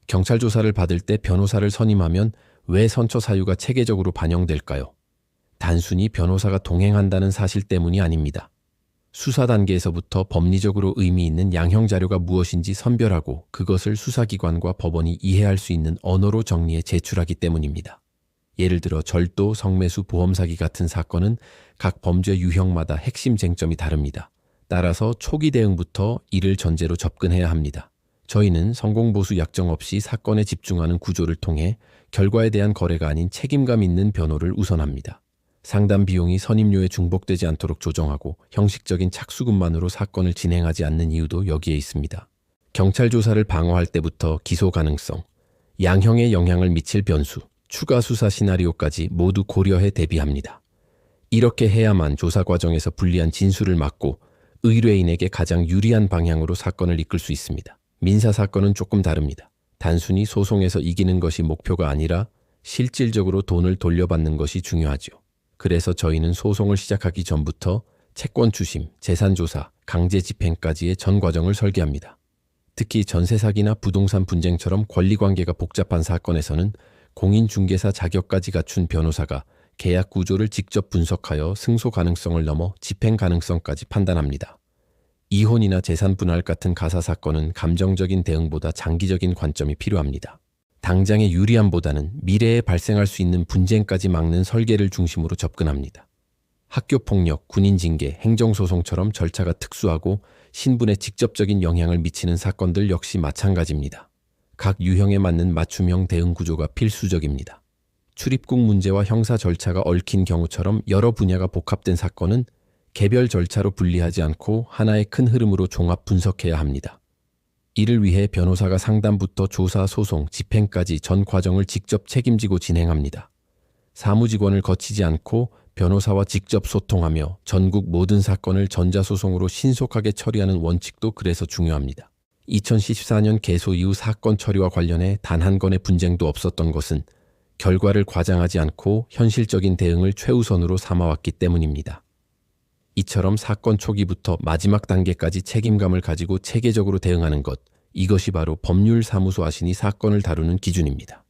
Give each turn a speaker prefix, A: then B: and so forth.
A: 경찰 조사를 받을 때 변호사를 선임하면 왜 선처 사유가 체계적으로 반영될까요? 단순히 변호사가 동행한다는 사실 때문이 아닙니다. 수사 단계에서부터 법리적으로 의미 있는 양형 자료가 무엇인지 선별하고 그것을 수사기관과 법원이 이해할 수 있는 언어로 정리해 제출하기 때문입니다. 예를 들어 절도, 성매수, 보험 사기 같은 사건은 각 범죄 유형마다 핵심 쟁점이 다릅니다. 따라서 초기 대응부터 이를 전제로 접근해야 합니다. 저희는 성공보수 약정 없이 사건에 집중하는 구조를 통해 결과에 대한 거래가 아닌 책임감 있는 변호를 우선합니다. 상담 비용이 선임료에 중복되지 않도록 조정하고 형식적인 착수금만으로 사건을 진행하지 않는 이유도 여기에 있습니다. 경찰 조사를 방어할 때부터 기소 가능성, 양형에 영향을 미칠 변수, 추가 수사 시나리오까지 모두 고려해 대비합니다. 이렇게 해야만 조사 과정에서 불리한 진술을 막고 의뢰인에게 가장 유리한 방향으로 사건을 이끌 수 있습니다. 민사 사건은 조금 다릅니다. 단순히 소송에서 이기는 것이 목표가 아니라 실질적으로 돈을 돌려받는 것이 중요하죠. 그래서 저희는 소송을 시작하기 전부터 채권 추심, 재산 조사, 강제 집행까지의 전 과정을 설계합니다. 특히 전세 사기나 부동산 분쟁처럼 권리관계가 복잡한 사건에서는 공인중개사 자격까지 갖춘 변호사가 계약 구조를 직접 분석하여 승소 가능성을 넘어 집행 가능성까지 판단합니다. 이혼이나 재산 분할 같은 가사 사건은 감정적인 대응보다 장기적인 관점이 필요합니다. 당장의 유리함보다는 미래에 발생할 수 있는 분쟁까지 막는 설계를 중심으로 접근합니다. 학교폭력, 군인징계, 행정소송처럼 절차가 특수하고 신분에 직접적인 영향을 미치는 사건들 역시 마찬가지입니다. 각 유형에 맞는 맞춤형 대응 구조가 필수적입니다. 출입국 문제와 형사 절차가 얽힌 경우처럼 여러 분야가 복합된 사건은 개별 절차로 분리하지 않고 하나의 큰 흐름으로 종합 분석해야 합니다. 이를 위해 변호사가 상담부터 조사, 소송, 집행까지 전 과정을 직접 책임지고 진행합니다. 사무직원을 거치지 않고 변호사와 직접 소통하며 전국 모든 사건을 전자소송으로 신속하게 처리하는 원칙도 그래서 중요합니다. 2014년 개소 이후 사건 처리와 관련해 단 한 건의 분쟁도 없었던 것은 결과를 과장하지 않고 현실적인 대응을 최우선으로 삼아왔기 때문입니다. 이처럼 사건 초기부터 마지막 단계까지 책임감을 가지고 체계적으로 대응하는 것, 이것이 바로 법률사무소 아신이 사건을 다루는 기준입니다.